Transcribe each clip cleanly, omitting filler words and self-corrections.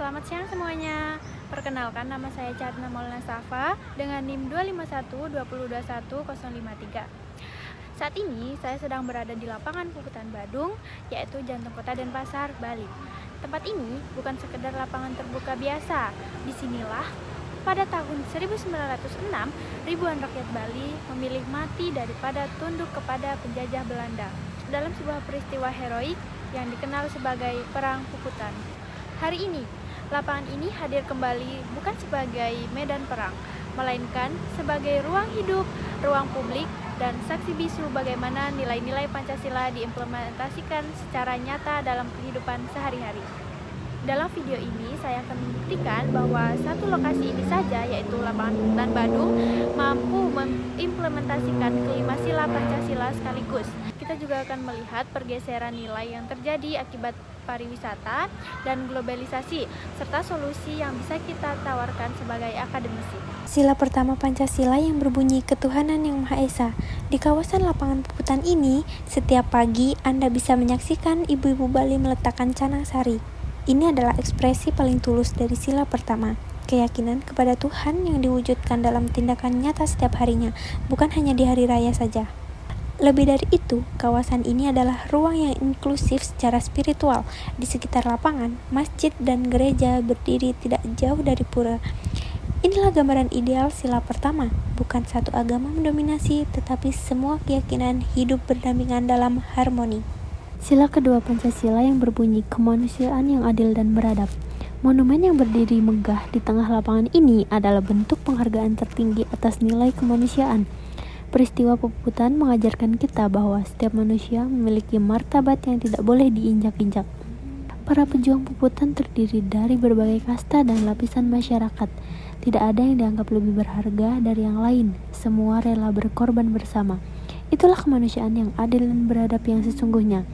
Selamat siang semuanya. Perkenalkan, nama saya Catna Maulana Safa dengan NIM 25120210053. Saat ini saya sedang berada di lapangan Puputan Badung, yaitu jantung kota Denpasar, Bali. Tempat ini bukan sekedar lapangan terbuka biasa. Disinilah pada tahun 1906, ribuan rakyat Bali memilih mati daripada tunduk kepada penjajah Belanda dalam sebuah peristiwa heroik yang dikenal sebagai Perang Puputan. Hari ini, lapangan ini hadir kembali bukan sebagai medan perang, melainkan sebagai ruang hidup, ruang publik, dan saksi bisu bagaimana nilai-nilai Pancasila diimplementasikan secara nyata dalam kehidupan sehari-hari. Dalam video ini, saya akan membuktikan bahwa satu lokasi ini saja, yaitu lapangan Puputan Badung, mampu mengimplementasikan kelima sila Pancasila sekaligus. Kita juga akan melihat pergeseran nilai yang terjadi akibat pariwisata dan globalisasi, serta solusi yang bisa kita tawarkan sebagai akademisi. Sila pertama Pancasila yang berbunyi ketuhanan yang Maha Esa. Di kawasan lapangan Puputan ini, setiap pagi Anda bisa menyaksikan ibu-ibu Bali meletakkan canang sari. Ini adalah ekspresi paling tulus dari sila pertama, keyakinan kepada Tuhan yang diwujudkan dalam tindakan nyata setiap harinya, bukan hanya di hari raya saja. Lebih dari itu, kawasan ini adalah ruang yang inklusif secara spiritual. Di sekitar lapangan, masjid dan gereja berdiri tidak jauh dari pura. Inilah gambaran ideal sila pertama, bukan satu agama mendominasi, tetapi semua keyakinan hidup berdampingan dalam harmoni. Sila kedua Pancasila yang berbunyi kemanusiaan yang adil dan beradab. Monumen yang berdiri megah di tengah lapangan ini adalah bentuk penghargaan tertinggi atas nilai kemanusiaan. Peristiwa Puputan mengajarkan kita bahwa setiap manusia memiliki martabat yang tidak boleh diinjak-injak. Para pejuang Puputan terdiri dari berbagai kasta dan lapisan masyarakat. Tidak ada yang dianggap lebih berharga dari yang lain. Semua rela berkorban bersama. Itulah kemanusiaan yang adil dan beradab yang sesungguhnya,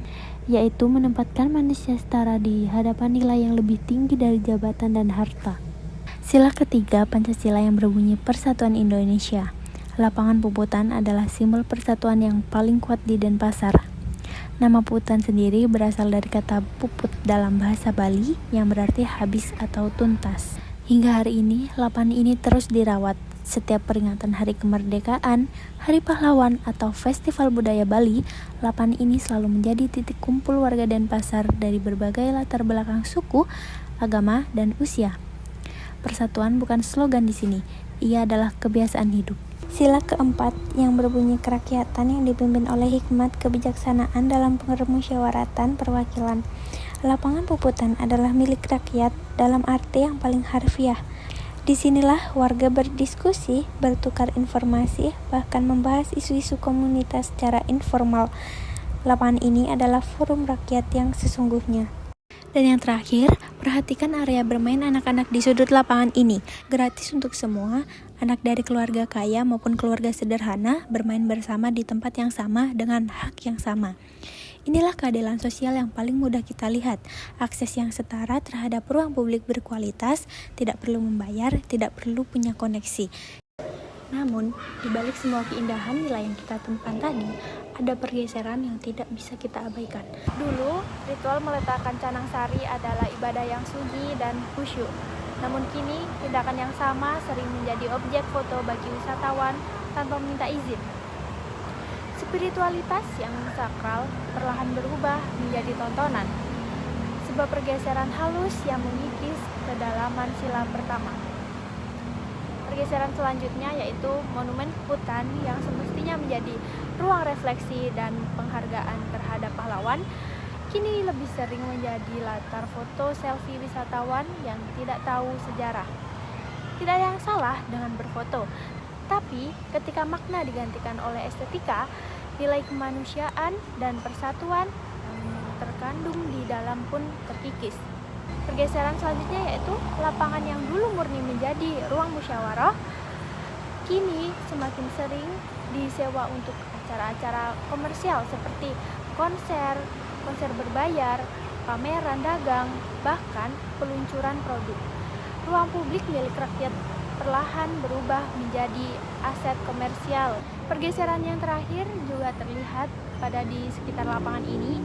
yaitu menempatkan manusia setara di hadapan nilai yang lebih tinggi dari jabatan dan harta. Sila ketiga Pancasila yang berbunyi Persatuan Indonesia. Lapangan Puputan adalah simbol persatuan yang paling kuat di Denpasar. Nama Puputan sendiri berasal dari kata puput dalam bahasa Bali yang berarti habis atau tuntas. Hingga hari ini, lapangan ini terus dirawat. Setiap peringatan Hari Kemerdekaan, Hari Pahlawan, atau Festival Budaya Bali, lapangan ini selalu menjadi titik kumpul warga Denpasar dari berbagai latar belakang suku, agama, dan usia. Persatuan bukan slogan di sini, ia adalah kebiasaan hidup. Sila keempat yang berbunyi kerakyatan yang dipimpin oleh hikmat kebijaksanaan dalam permusyawaratan perwakilan. Lapangan Puputan adalah milik rakyat dalam arti yang paling harfiah. Disinilah warga berdiskusi, bertukar informasi, bahkan membahas isu-isu komunitas secara informal. Lapangan ini adalah forum rakyat yang sesungguhnya. Dan yang terakhir, perhatikan area bermain anak-anak di sudut lapangan ini. Gratis untuk semua, anak dari keluarga kaya maupun keluarga sederhana bermain bersama di tempat yang sama dengan hak yang sama. Inilah keadilan sosial yang paling mudah kita lihat. Akses yang setara terhadap ruang publik berkualitas, tidak perlu membayar, tidak perlu punya koneksi. Namun, di balik semua keindahan nilai yang kita temukan tadi, ada pergeseran yang tidak bisa kita abaikan. Dulu, ritual meletakkan canang sari adalah ibadah yang sunyi dan khusyuk. Namun kini, tindakan yang sama sering menjadi objek foto bagi wisatawan tanpa meminta izin. Spiritualitas yang sakral perlahan berubah menjadi tontonan. Sebuah pergeseran halus yang mengikis kedalaman sila pertama. Pergeseran selanjutnya yaitu monumen Puputan yang semestinya menjadi ruang refleksi dan penghargaan terhadap pahlawan, kini lebih sering menjadi latar foto selfie wisatawan yang tidak tahu sejarah. Tidak ada yang salah dengan berfoto, tapi ketika makna digantikan oleh estetika, nilai kemanusiaan dan persatuan yang terkandung di dalam pun terkikis. Pergeseran selanjutnya yaitu lapangan yang dulu murni menjadi ruang musyawarah, kini semakin sering disewa untuk acara-acara komersial seperti konser berbayar, pameran dagang, bahkan peluncuran produk. Ruang publik milik rakyat perlahan berubah menjadi aset komersial. Pergeseran yang terakhir juga terlihat pada di sekitar lapangan ini.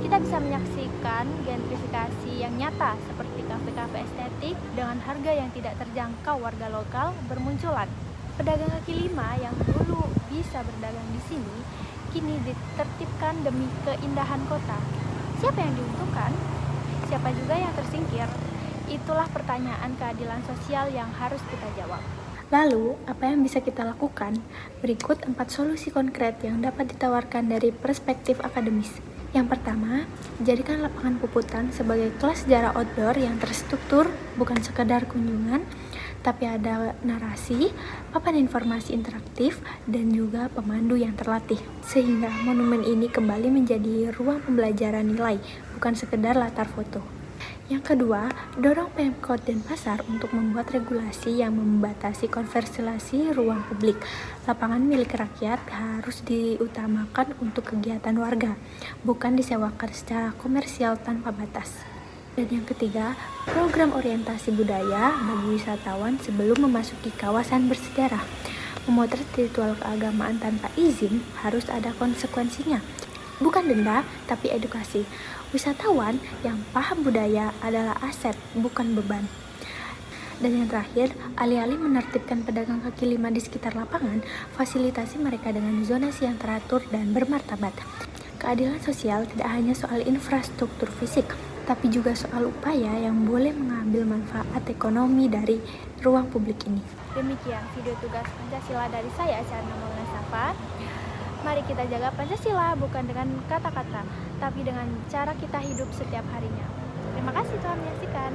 Kita bisa menyaksikan gentrifikasi yang nyata seperti kafe-kafe estetik dengan harga yang tidak terjangkau warga lokal bermunculan. Pedagang kaki lima yang dulu bisa berdagang di sini kini ditertibkan demi keindahan kota. Siapa yang diuntungkan? Siapa juga yang tersingkir? Itulah pertanyaan keadilan sosial yang harus kita jawab. Lalu, apa yang bisa kita lakukan? Berikut 4 solusi konkret yang dapat ditawarkan dari perspektif akademis. Yang pertama, jadikan lapangan puputan sebagai kelas sejarah outdoor yang terstruktur, bukan sekedar kunjungan, tapi ada narasi, papan informasi interaktif, dan juga pemandu yang terlatih. Sehingga monumen ini kembali menjadi ruang pembelajaran nilai, bukan sekedar latar foto. Yang kedua, dorong Pemkot dan pasar untuk membuat regulasi yang membatasi konversilasi ruang publik. Lapangan milik rakyat harus diutamakan untuk kegiatan warga, bukan disewakan secara komersial tanpa batas. Dan yang ketiga, program orientasi budaya bagi wisatawan sebelum memasuki kawasan bersejarah. Memotret ritual keagamaan tanpa izin harus ada konsekuensinya. Bukan denda, tapi edukasi. Wisatawan yang paham budaya adalah aset, bukan beban. Dan yang terakhir, alih-alih menertibkan pedagang kaki lima di sekitar lapangan, fasilitasi mereka dengan zonasi yang teratur dan bermartabat. Keadilan sosial tidak hanya soal infrastruktur fisik, tapi juga soal upaya yang boleh mengambil manfaat ekonomi dari ruang publik ini. Demikian video tugas Pancasila dari saya, Syarna Maulana Safa. Mari kita jaga Pancasila bukan dengan kata-kata, tapi dengan cara kita hidup setiap harinya. Terima kasih telah menyaksikan.